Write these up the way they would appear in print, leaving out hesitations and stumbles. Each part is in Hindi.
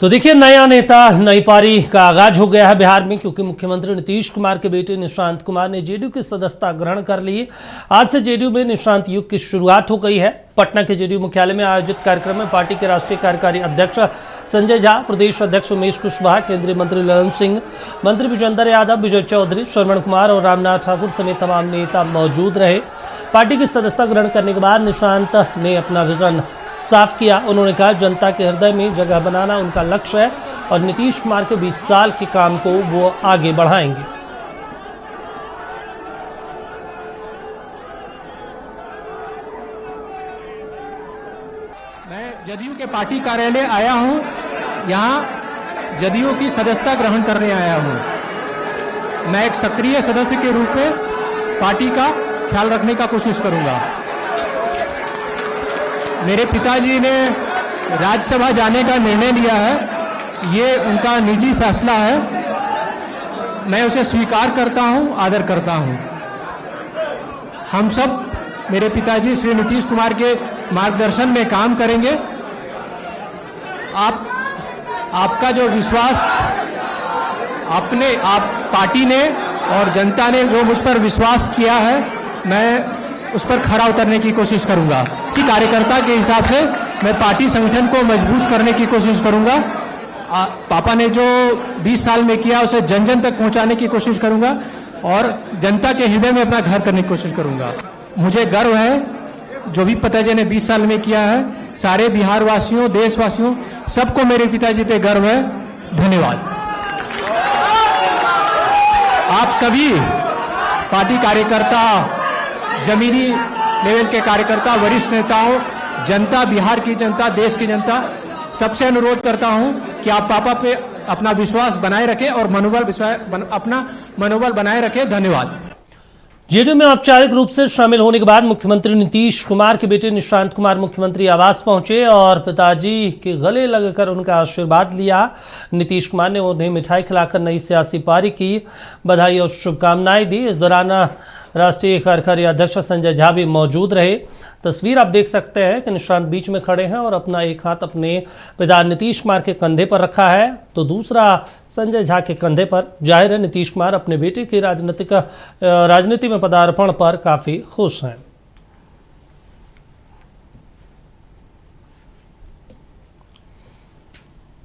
तो देखिए, नया नेता नई पारी का आगाज हो गया है बिहार में, क्योंकि मुख्यमंत्री नीतीश कुमार के बेटे निशांत कुमार ने जेडीयू की सदस्यता ग्रहण कर ली। आज से जेडीयू में निशांत युग की शुरुआत हो गई है। पटना के जेडीयू मुख्यालय में आयोजित कार्यक्रम में पार्टी के राष्ट्रीय कार्यकारी अध्यक्ष संजय झा, प्रदेश अध्यक्ष उमेश कुशवाहा, केंद्रीय मंत्री ललन सिंह, मंत्री विजेंद्र यादव, विजय चौधरी, श्रवण कुमार और रामनाथ ठाकुर समेत तमाम नेता मौजूद रहे। पार्टी की सदस्यता ग्रहण करने के बाद निशांत ने अपना विजन साफ किया। उन्होंने कहा, जनता के हृदय में जगह बनाना उनका लक्ष्य है और नीतीश कुमार के 20 साल के काम को वो आगे बढ़ाएंगे। मैं जदयू के पार्टी कार्यालय आया हूं, यहां जदयू की सदस्यता ग्रहण करने आया हूं। मैं एक सक्रिय सदस्य के रूप में पार्टी का ख्याल रखने का कोशिश करूंगा। मेरे पिताजी ने राज्यसभा जाने का निर्णय लिया है, ये उनका निजी फैसला है। मैं उसे स्वीकार करता हूं, आदर करता हूं। हम सब मेरे पिताजी श्री नीतीश कुमार के मार्गदर्शन में काम करेंगे। आपका जो विश्वास आप पार्टी ने और जनता ने जो मुझ पर विश्वास किया है, मैं उस पर खरा उतरने की कोशिश करूंगा। कि कार्यकर्ता के हिसाब से मैं पार्टी संगठन को मजबूत करने की कोशिश करूंगा। पापा ने जो 20 साल में किया उसे जन जन तक पहुंचाने की कोशिश करूंगा और जनता के हृदय में अपना घर करने की कोशिश करूंगा। मुझे गर्व है जो भी पिताजी ने 20 साल में किया है। सारे बिहार वासियों, देशवासियों, सबको मेरे पिताजी पे गर्व है। धन्यवाद। आप सभी पार्टी कार्यकर्ता, जमीनी लेवल के कार्यकर्ता, वरिष्ठ नेताओं, जनता, बिहार की जनता, देश की जनता, सबसे अनुरोध करता हूं कि आप पापा पे अपना विश्वास बनाए रखें और अपना मनोबल बनाए रखें। धन्यवाद। जेडीयू में औपचारिक रूप से शामिल होने के बाद मुख्यमंत्री नीतीश कुमार के बेटे निशांत कुमार मुख्यमंत्री आवास पहुंचे और पिताजी के गले लगकर उनका आशीर्वाद लिया। नीतीश कुमार ने उन्हें मिठाई खिलाकर नई सियासी पारी की बधाई और शुभकामनाएं दी। इस दौरान राष्ट्रीय कार्यकारी अध्यक्ष संजय झा भी मौजूद रहे। तस्वीर आप देख सकते हैं कि निशांत बीच में खड़े हैं और अपना एक हाथ अपने पिता नीतीश कुमार के कंधे पर रखा है, तो दूसरा संजय झा के कंधे पर। जाहिर है नीतीश कुमार अपने बेटे की राजनीति में पदार्पण पर काफी खुश हैं।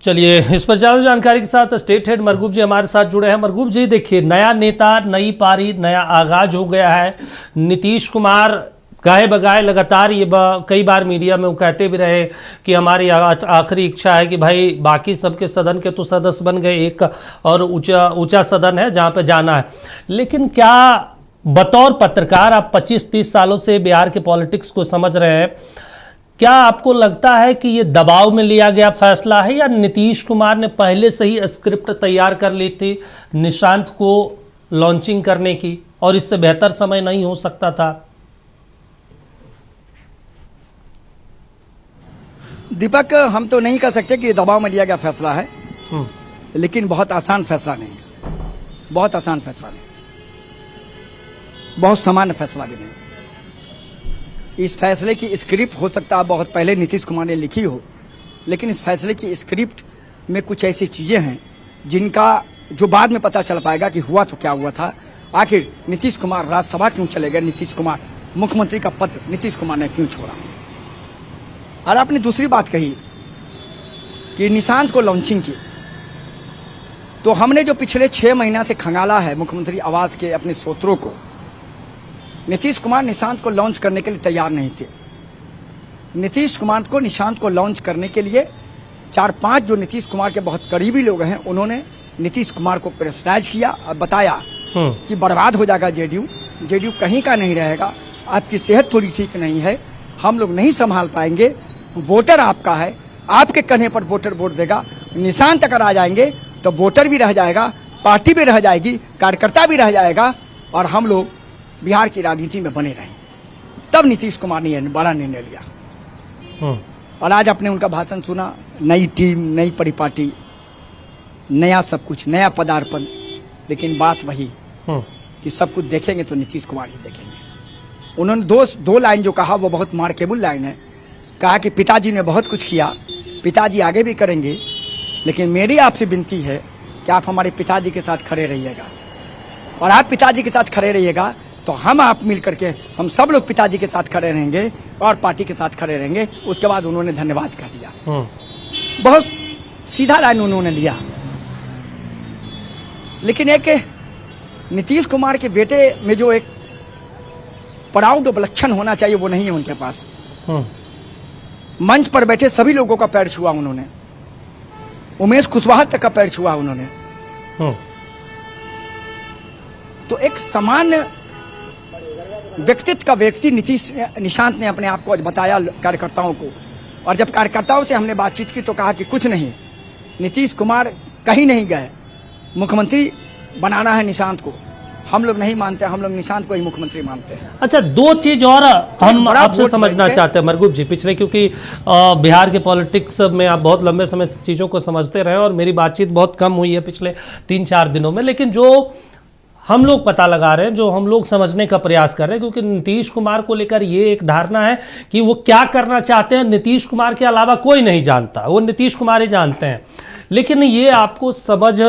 चलिए, इस पर ज्यादा जानकारी के साथ स्टेट हेड मरगूब जी हमारे साथ जुड़े हैं। मरगूब जी, देखिए, नया नेता, नई पारी, नया आगाज हो गया है। नीतीश कुमार गाए बगाए लगातार ये कई बार मीडिया में वो कहते भी रहे कि हमारी आखिरी इच्छा है कि भाई बाकी सबके सदन के तो सदस्य बन गए, एक और ऊंचा सदन है जहां पे जाना है। लेकिन क्या बतौर पत्रकार आप 25-30 सालों से बिहार के पॉलिटिक्स को समझ रहे हैं, क्या आपको लगता है कि ये दबाव में लिया गया फैसला है या नीतीश कुमार ने पहले से ही स्क्रिप्ट तैयार कर ली थी निशांत को लॉन्चिंग करने की और इससे बेहतर समय नहीं हो सकता था? दीपक, हम तो नहीं कह सकते कि दबाव में लिया गया फैसला है, लेकिन बहुत आसान फैसला नहीं, बहुत आसान फैसला नहीं, बहुत सामान्य फैसला भी नहीं। इस फैसले की स्क्रिप्ट हो सकता है बहुत पहले नीतीश कुमार ने लिखी हो, लेकिन इस फैसले की स्क्रिप्ट में कुछ ऐसी चीजें हैं जिनका जो बाद में पता चल पाएगा कि हुआ तो क्या हुआ था। आखिर नीतीश कुमार राज्यसभा क्यों चले गए, नीतीश कुमार मुख्यमंत्री का पद नीतीश कुमार ने क्यों छोड़ा। और आपने दूसरी बात कही कि निशांत को लॉन्चिंग की, तो हमने जो पिछले 6 महीना से खंगाला है मुख्यमंत्री आवास के अपने सूत्रों को, नीतीश कुमार निशांत को लॉन्च करने के लिए तैयार नहीं थे। नीतीश कुमार को निशांत को लॉन्च करने के लिए 4-5 जो नीतीश कुमार के बहुत करीबी लोग हैं, उन्होंने नीतीश कुमार को प्रेशराइज किया और बताया कि बर्बाद हो जाएगा जेडीयू कहीं का नहीं रहेगा, आपकी सेहत थोड़ी ठीक नहीं है, हम लोग नहीं संभाल पाएंगे, वोटर आपका है, आपके कंधे पर वोटर वोट देगा। निशांत अगर आ जाएंगे तो वोटर भी रह जाएगा, पार्टी भी रह जाएगी, कार्यकर्ता भी रह जाएगा और हम लोग बिहार की राजनीति में बने रहे। तब नीतीश कुमार ने बड़ा निर्णय लिया। और आज आपने उनका भाषण सुना, नई टीम, नई परिपाटी, नया सब कुछ, नया पदार्पण, लेकिन बात वही कि सब कुछ देखेंगे तो नीतीश कुमार ही देखेंगे। उन्होंने दो लाइन जो कहा वो बहुत मार्केबल लाइन है। कहा कि पिताजी ने बहुत कुछ किया, पिताजी आगे भी करेंगे, लेकिन मेरी आपसे विनती है कि आप हमारे पिताजी के साथ खड़े रहिएगा, और आप पिताजी के साथ खड़े रहिएगा तो हम आप मिल करके हम सब लोग पिताजी के साथ खड़े रहेंगे और पार्टी के साथ खड़े रहेंगे। उसके बाद उन्होंने धन्यवाद कह दिया। बहुत सीधा लाइन उन्होंने लिया। लेकिन एक नीतीश कुमार के बेटे में जो एक प्राउड लक्षण होना चाहिए वो नहीं है उनके पास। मंच पर बैठे सभी लोगों का पैर छुआ उन्होंने, उमेश कुशवाहा तक का पैर छुआ उन्होंने। तो एक सामान्य व्यक्तित्व का व्यक्ति निशांत ने अपने आप को आज बताया कार्यकर्ताओं को, और जब कार्यकर्ताओं से हमने बातचीत की तो कहा कि कुछ नहीं, नीतीश कुमार कहीं नहीं गए, मुख्यमंत्री बनाना है निशांत को। हम लोग नहीं मानते, हम लोग निशांत को ही मुख्यमंत्री मानते हैं। अच्छा, दो चीज और हम आपसे समझना चाहते हैं मरगूब जी। पिछले क्योंकि बिहार के पॉलिटिक्स में आप बहुत लंबे समय से चीज़ों को समझते रहे और मेरी बातचीत बहुत कम हुई है पिछले 3-4 दिनों में, लेकिन जो हम लोग पता लगा रहे हैं, जो हम लोग समझने का प्रयास कर रहे हैं, क्योंकि नीतीश कुमार को लेकर ये एक धारणा है कि वो क्या करना चाहते हैं नीतीश कुमार के अलावा कोई नहीं जानता, वो नीतीश कुमार ही जानते हैं। लेकिन ये आपको समझ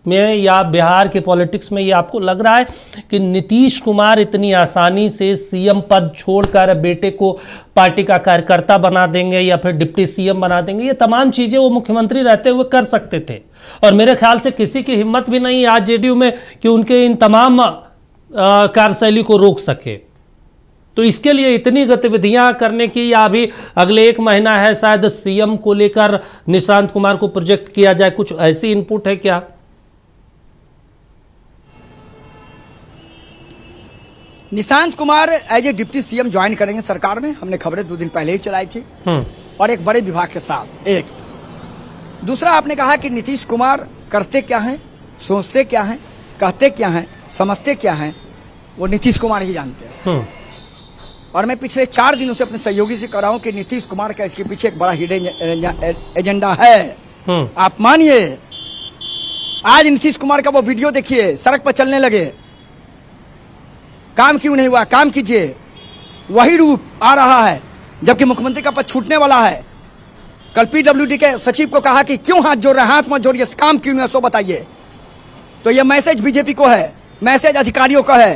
में या बिहार के पॉलिटिक्स में ये आपको लग रहा है कि नीतीश कुमार इतनी आसानी से सीएम पद छोड़कर बेटे को पार्टी का कार्यकर्ता बना देंगे या फिर डिप्टी सीएम बना देंगे? ये तमाम चीज़ें वो मुख्यमंत्री रहते हुए कर सकते थे, और मेरे ख्याल से किसी की हिम्मत भी नहीं आज जेडीयू में कि उनके इन तमाम कार्यशैली को रोक सके। तो इसके लिए इतनी गतिविधियां करने की, या अभी अगले 1 महीना है शायद सीएम को लेकर निशांत कुमार को प्रोजेक्ट किया जाए, कुछ ऐसी इनपुट है क्या? Nishant Kumar as a deputy CM join करेंगे सरकार में, हमने खबरें 2 दिन पहले ही चलाई थी, और एक बड़े विभाग के साथ। एक दूसरा, आपने कहा कि नीतीश कुमार करते क्या हैं, सोचते क्या हैं, कहते क्या हैं, समझते क्या हैं, वो नीतीश कुमार ही जानते हैं। और मैं पिछले 4 दिनों से अपने सहयोगी से कह रहा हूं कि नीतीश कुमार का इसके पीछे एक बड़ा हिडन एजेंडा है। आप मानिए, आज नीतीश कुमार का वो वीडियो देखिए, सड़क पर चलने लगे, काम क्यों नहीं हुआ, काम कीजिए, वही रूप आ रहा है जबकि मुख्यमंत्री का पद छूटने वाला है। कल पीडब्ल्यूडी के सचिव को कहा कि क्यों हाथ जोड़ रहे, हाथ मत जोड़िए, काम क्यों नहीं है सो बताइए। तो ये मैसेज बीजेपी को है, मैसेज अधिकारियों का है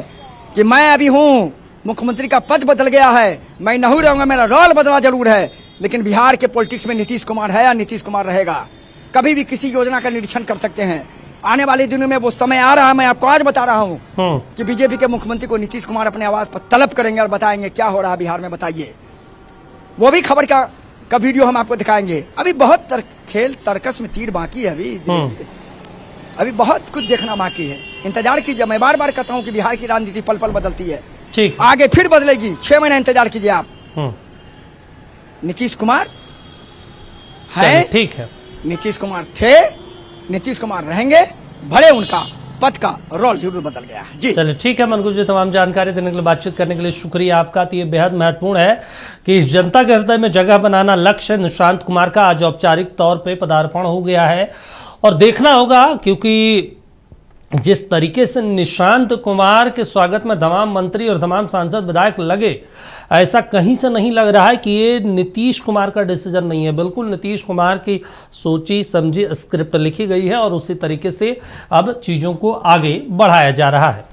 कि मैं अभी हूं, मुख्यमंत्री का पद बदल गया है, मैं नहीं रहूंगा, मेरा रोल बदला जरूर है, लेकिन बिहार के पॉलिटिक्स में नीतीश कुमार है या नीतीश कुमार रहेगा। कभी भी किसी योजना का निरीक्षण कर सकते हैं। आने वाले दिनों में वो समय आ रहा है, मैं आपको आज बता रहा हूं कि बीजेपी के मुख्यमंत्री को नीतीश कुमार अपने आवाज पर तलब करेंगे और बताएंगे क्या हो रहा है बिहार में, बताइए। वो भी खबर का वीडियो हम आपको दिखाएंगे। अभी बहुत खेल तर्कस में तीर बाकी है, अभी बहुत कुछ देखना बाकी है। इंतजार कीजिए, मैं बार बार कहता हूं कि बिहार की राजनीति पल पल बदलती है, ठीक, आगे फिर बदलेगी। 6 महीना इंतजार कीजिए आप। नीतीश कुमार है, ठीक है, नीतीश कुमार थे, नीतीश कुमार रहेंगे, भले उनका पद का रोल जरूर बदल गया है। जी चलिए, ठीक है मनगुब जी, तमाम जानकारी देने के लिए, बातचीत करने के लिए शुक्रिया आपका। तो ये बेहद महत्वपूर्ण है कि इस जनता के हृदय में जगह बनाना लक्ष्य निशांत कुमार का आज औपचारिक तौर पे पदार्पण हो गया है, और देखना होगा, क्योंकि जिस तरीके से निशांत कुमार के स्वागत में तमाम मंत्री और तमाम सांसद विधायक लगे, ऐसा कहीं से नहीं लग रहा है कि ये नीतीश कुमार का डिसीजन नहीं है। बिल्कुल नीतीश कुमार की सोची समझी स्क्रिप्ट लिखी गई है और उसी तरीके से अब चीज़ों को आगे बढ़ाया जा रहा है।